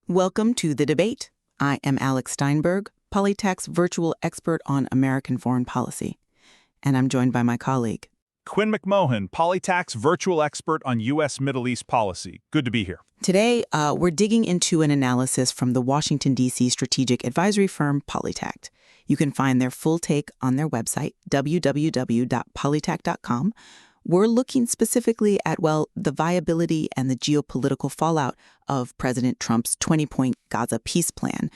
Welcome to The Debate. I am Alex Steinberg, Polytech's virtual expert on American foreign policy. And I'm joined by my colleague, Quinn McMohan, Polytech's virtual expert on U.S. Middle East policy. Good to be here. Today, we're digging into an analysis from the Washington, D.C. strategic advisory firm Polytech. You can find their full take on their website, www.polytech.com. We're looking specifically at, the viability and the geopolitical fallout of President Trump's 20-point Gaza Peace Plan,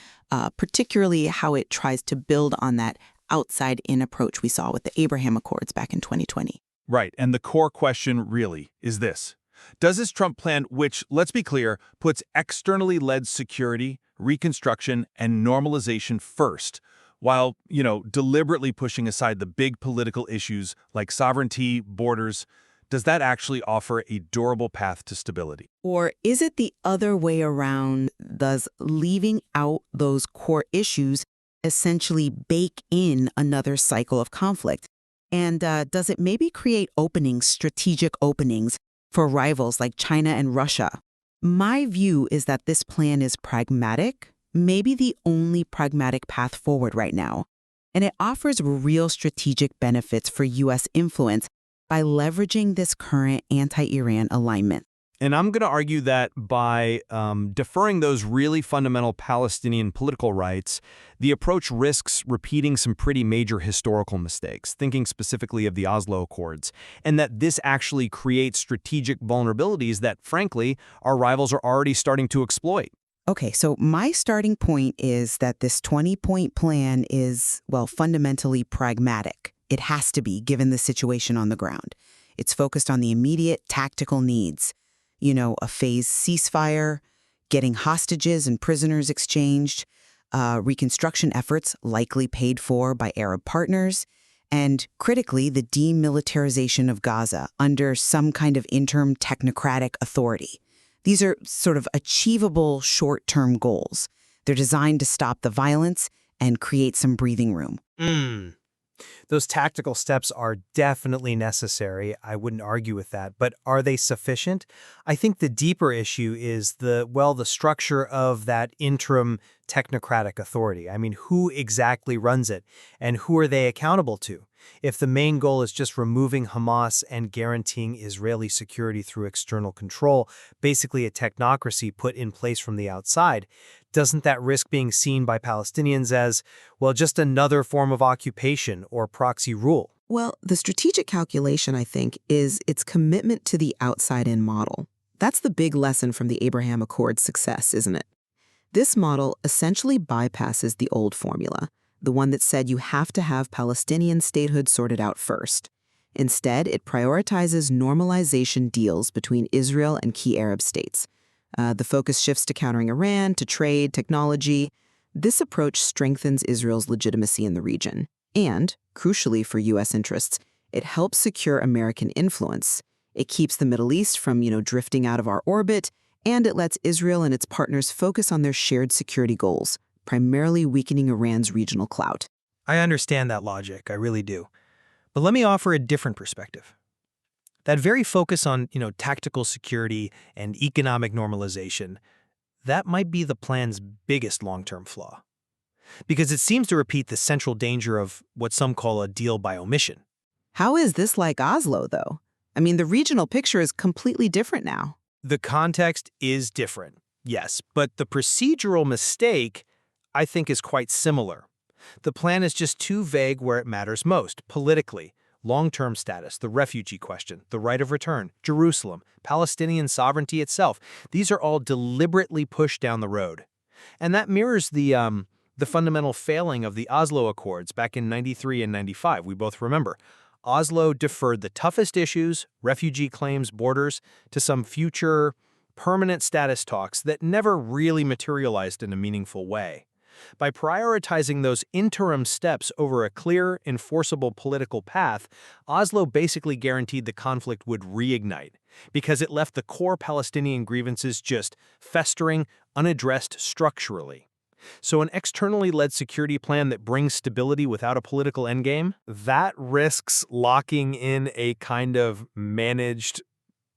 particularly how it tries to build on that outside-in approach we saw with the Abraham Accords back in 2020. Right, and the core question really is this. Does this Trump plan, which, let's be clear, puts externally led security, reconstruction, and normalization first, while, deliberately pushing aside the big political issues like sovereignty, borders, does that actually offer a durable path to stability? Or is it the other way around? Does leaving out those core issues essentially bake in another cycle of conflict? And does it maybe create strategic openings, for rivals like China and Russia? My view is that this plan is pragmatic, maybe the only pragmatic path forward right now. And it offers real strategic benefits for U.S. influence by leveraging this current anti-Iran alignment. And I'm going to argue that by deferring those really fundamental Palestinian political rights, the approach risks repeating some pretty major historical mistakes, thinking specifically of the Oslo Accords, and that this actually creates strategic vulnerabilities that, frankly, our rivals are already starting to exploit. Okay, so my starting point is that this 20-point plan is, fundamentally pragmatic. It has to be, given the situation on the ground. It's focused on the immediate tactical needs. A phased ceasefire, getting hostages and prisoners exchanged, reconstruction efforts likely paid for by Arab partners, and critically, the demilitarization of Gaza under some kind of interim technocratic authority. These are sort of achievable short-term goals. They're designed to stop the violence and create some breathing room. Those tactical steps are definitely necessary. I wouldn't argue with that. But are they sufficient? I think the deeper issue is the structure of that interim technocratic authority. I mean, who exactly runs it and who are they accountable to? If the main goal is just removing Hamas and guaranteeing Israeli security through external control, basically a technocracy put in place from the outside, doesn't that risk being seen by Palestinians as, just another form of occupation or proxy rule? Well, the strategic calculation, I think, is its commitment to the outside-in model. That's the big lesson from the Abraham Accords success, isn't it? This model essentially bypasses the old formula, the one that said you have to have Palestinian statehood sorted out first. Instead, it prioritizes normalization deals between Israel and key Arab states. The focus shifts to countering Iran, to trade, technology. This approach strengthens Israel's legitimacy in the region. And, crucially for U.S. interests, it helps secure American influence. It keeps the Middle East from, drifting out of our orbit, and it lets Israel and its partners focus on their shared security goals, primarily weakening Iran's regional clout. I understand that logic, I really do. But let me offer a different perspective. That very focus on, tactical security and economic normalization, that might be the plan's biggest long-term flaw. Because it seems to repeat the central danger of what some call a deal by omission. How is this like Oslo, though? I mean, the regional picture is completely different now. The context is different, yes, but the procedural mistake, I think, is quite similar. The plan is just too vague where it matters most, politically. Long-term status, the refugee question, the right of return, Jerusalem, Palestinian sovereignty itself. These are all deliberately pushed down the road. And that mirrors the fundamental failing of the Oslo Accords back in '93 and '95, we both remember. Oslo deferred the toughest issues, refugee claims, borders, to some future permanent status talks that never really materialized in a meaningful way. By prioritizing those interim steps over a clear, enforceable political path, Oslo basically guaranteed the conflict would reignite, because it left the core Palestinian grievances just festering, unaddressed structurally. So an externally led security plan that brings stability without a political endgame, that risks locking in a kind of managed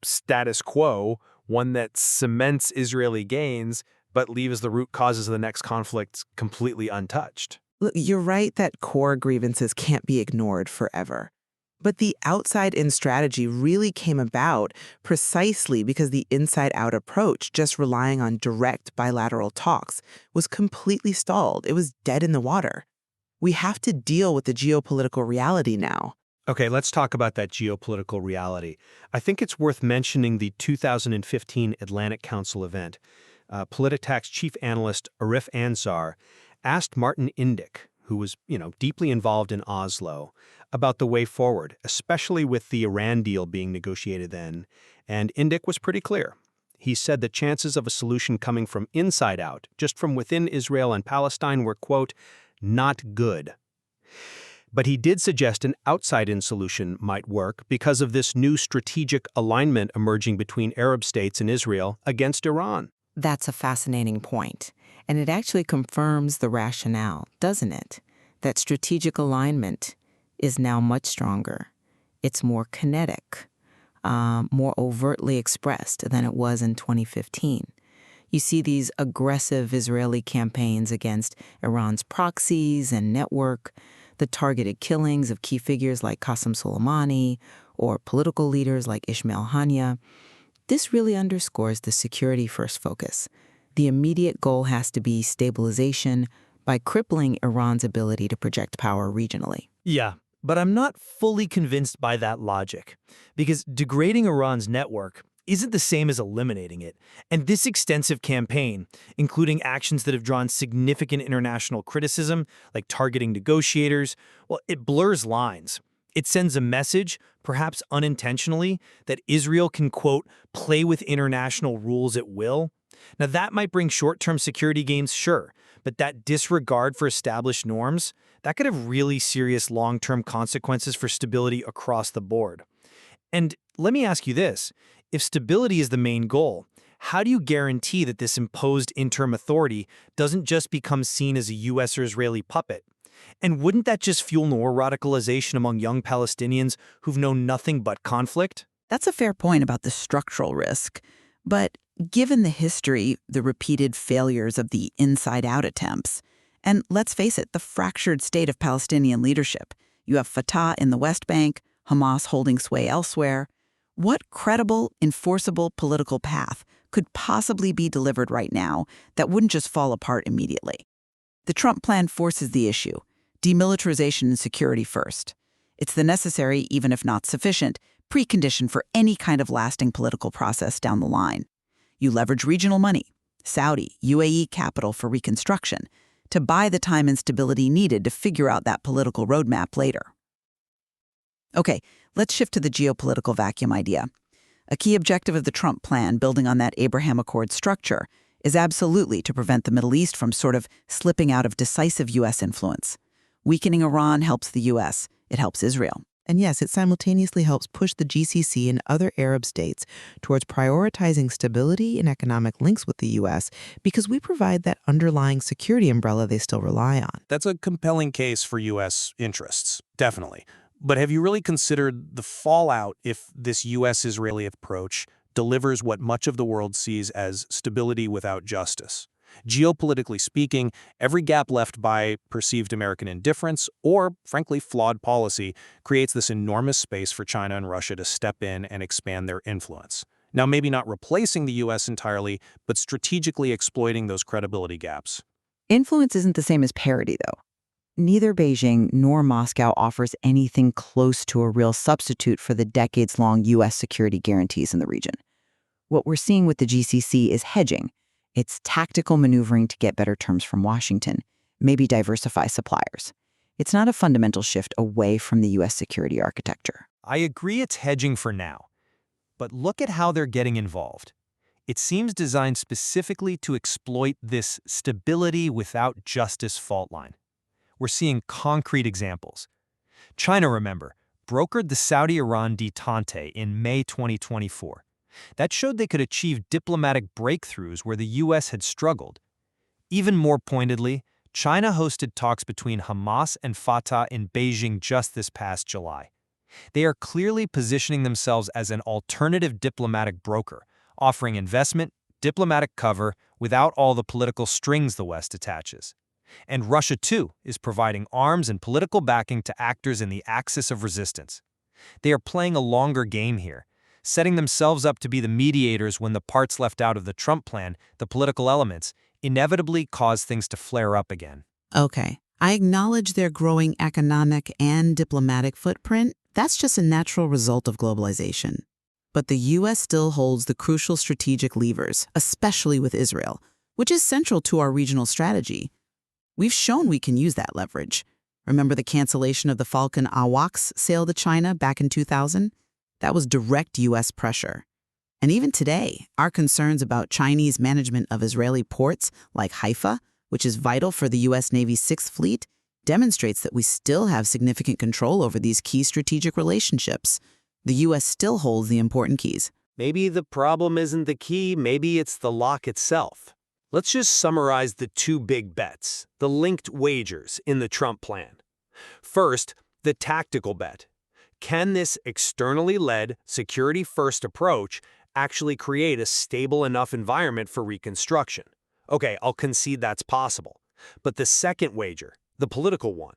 status quo, one that cements Israeli gains, but leaves the root causes of the next conflict completely untouched. Look, you're right that core grievances can't be ignored forever. But the outside-in strategy really came about precisely because the inside-out approach, just relying on direct bilateral talks, was completely stalled. It was dead in the water. We have to deal with the geopolitical reality now. Okay, let's talk about that geopolitical reality. I think it's worth mentioning the 2015 Atlantic Council event. Politics chief analyst Arif Ansar asked Martin Indyk, who was, deeply involved in Oslo, about the way forward, especially with the Iran deal being negotiated then. And Indyk was pretty clear. He said the chances of a solution coming from inside out, just from within Israel and Palestine, were, quote, not good. But he did suggest an outside-in solution might work because of this new strategic alignment emerging between Arab states and Israel against Iran. That's a fascinating point. And it actually confirms the rationale, doesn't it? That strategic alignment is now much stronger. It's more kinetic, more overtly expressed than it was in 2015. You see these aggressive Israeli campaigns against Iran's proxies and network, the targeted killings of key figures like Qasem Soleimani or political leaders like Ismail Haniyeh. This really underscores the security-first focus. The immediate goal has to be stabilization by crippling Iran's ability to project power regionally. Yeah, but I'm not fully convinced by that logic, because degrading Iran's network isn't the same as eliminating it. And this extensive campaign, including actions that have drawn significant international criticism, like targeting negotiators, well, it blurs lines. It sends a message, perhaps unintentionally, that Israel can, quote, play with international rules at will. Now, that might bring short-term security gains, sure, but that disregard for established norms, that could have really serious long-term consequences for stability across the board. And let me ask you this. If stability is the main goal, how do you guarantee that this imposed interim authority doesn't just become seen as a U.S. or Israeli puppet? And wouldn't that just fuel more radicalization among young Palestinians who've known nothing but conflict? That's a fair point about the structural risk. But given the history, the repeated failures of the inside-out attempts, and let's face it, the fractured state of Palestinian leadership, you have Fatah in the West Bank, Hamas holding sway elsewhere, what credible, enforceable political path could possibly be delivered right now that wouldn't just fall apart immediately? The Trump plan forces the issue, demilitarization and security first. It's the necessary, even if not sufficient, precondition for any kind of lasting political process down the line. You leverage regional money, Saudi, UAE capital for reconstruction, to buy the time and stability needed to figure out that political roadmap later. Okay, let's shift to the geopolitical vacuum idea. A key objective of the Trump plan, building on that Abraham Accords structure, is absolutely to prevent the Middle East from sort of slipping out of decisive U.S. influence. Weakening Iran helps the U.S., it helps Israel. And yes, it simultaneously helps push the GCC and other Arab states towards prioritizing stability and economic links with the U.S. because we provide that underlying security umbrella they still rely on. That's a compelling case for U.S. interests, definitely. But have you really considered the fallout if this U.S.-Israeli approach delivers what much of the world sees as stability without justice? Geopolitically speaking, every gap left by perceived American indifference or, frankly, flawed policy creates this enormous space for China and Russia to step in and expand their influence. Now, maybe not replacing the U.S. entirely, but strategically exploiting those credibility gaps. Influence isn't the same as parity, though. Neither Beijing nor Moscow offers anything close to a real substitute for the decades-long U.S. security guarantees in the region. What we're seeing with the GCC is hedging. It's tactical maneuvering to get better terms from Washington, maybe diversify suppliers. It's not a fundamental shift away from the U.S. security architecture. I agree it's hedging for now. But look at how they're getting involved. It seems designed specifically to exploit this stability without justice fault line. We're seeing concrete examples. China, remember, brokered the Saudi-Iran détente in May 2024. That showed they could achieve diplomatic breakthroughs where the U.S. had struggled. Even more pointedly, China hosted talks between Hamas and Fatah in Beijing just this past July. They are clearly positioning themselves as an alternative diplomatic broker, offering investment, diplomatic cover, without all the political strings the West attaches. And Russia, too, is providing arms and political backing to actors in the axis of resistance. They are playing a longer game here, setting themselves up to be the mediators when the parts left out of the Trump plan, the political elements, inevitably cause things to flare up again. Okay, I acknowledge their growing economic and diplomatic footprint. That's just a natural result of globalization. But the U.S. still holds the crucial strategic levers, especially with Israel, which is central to our regional strategy. We've shown we can use that leverage. Remember the cancellation of the Falcon AWACS sale to China back in 2000? That was direct U.S. pressure. And even today, our concerns about Chinese management of Israeli ports like Haifa, which is vital for the U.S. Navy's Sixth Fleet, demonstrates that we still have significant control over these key strategic relationships. The U.S. still holds the important keys. Maybe the problem isn't the key, maybe it's the lock itself. Let's just summarize the two big bets, the linked wagers in the Trump plan. First, the tactical bet. Can this externally led, security-first approach actually create a stable enough environment for reconstruction? Okay, I'll concede that's possible. But the second wager, the political one,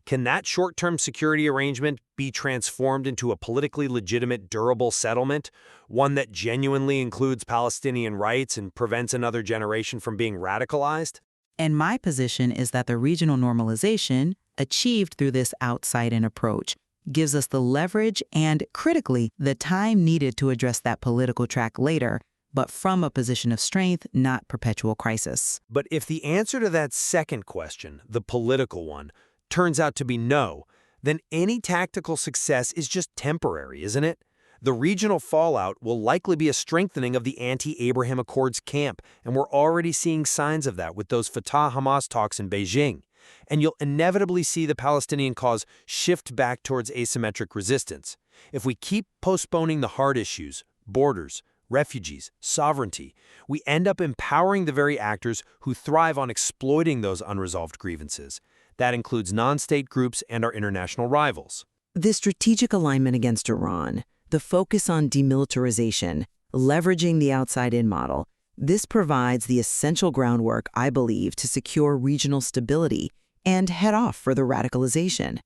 can that short-term security arrangement be transformed into a politically legitimate, durable settlement, one that genuinely includes Palestinian rights and prevents another generation from being radicalized? And my position is that the regional normalization, achieved through this outside-in approach, gives us the leverage and, critically, the time needed to address that political track later, but from a position of strength, not perpetual crisis. But if the answer to that second question, the political one, turns out to be no, then any tactical success is just temporary, isn't it? The regional fallout will likely be a strengthening of the anti-Abraham Accords camp, and we're already seeing signs of that with those Fatah-Hamas talks in Beijing. And you'll inevitably see the Palestinian cause shift back towards asymmetric resistance. If we keep postponing the hard issues, borders, refugees, sovereignty, we end up empowering the very actors who thrive on exploiting those unresolved grievances. That includes non-state groups and our international rivals. The strategic alignment against Iran, the focus on demilitarization, leveraging the outside-in model, this provides the essential groundwork, I believe, to secure regional stability and head off further radicalization.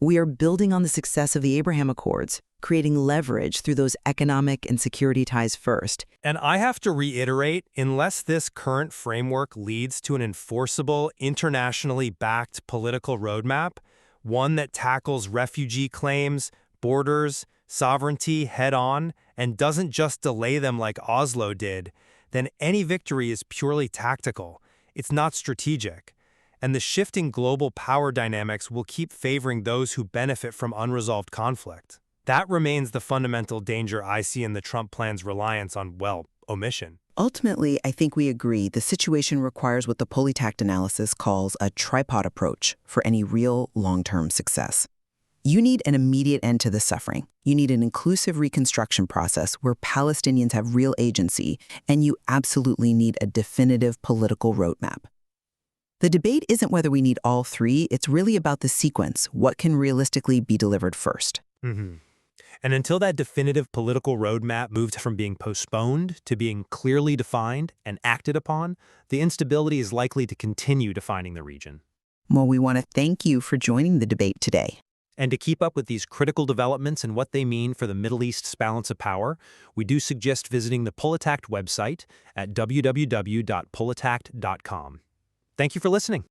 We are building on the success of the Abraham Accords, creating leverage through those economic and security ties first. And I have to reiterate, unless this current framework leads to an enforceable, internationally backed political roadmap, one that tackles refugee claims, borders, sovereignty head-on, and doesn't just delay them like Oslo did, then any victory is purely tactical. It's not strategic. And the shifting global power dynamics will keep favoring those who benefit from unresolved conflict. That remains the fundamental danger I see in the Trump plan's reliance on, well, omission. Ultimately, I think we agree the situation requires what the polytact analysis calls a tripod approach for any real long-term success. You need an immediate end to the suffering. You need an inclusive reconstruction process where Palestinians have real agency, and you absolutely need a definitive political roadmap. The debate isn't whether we need all three, it's really about the sequence, what can realistically be delivered first. And until that definitive political roadmap moved from being postponed to being clearly defined and acted upon, the instability is likely to continue defining the region. Well, we want to thank you for joining the debate today. And to keep up with these critical developments and what they mean for the Middle East's balance of power, we do suggest visiting the Polytact website at www.polytact.com. Thank you for listening.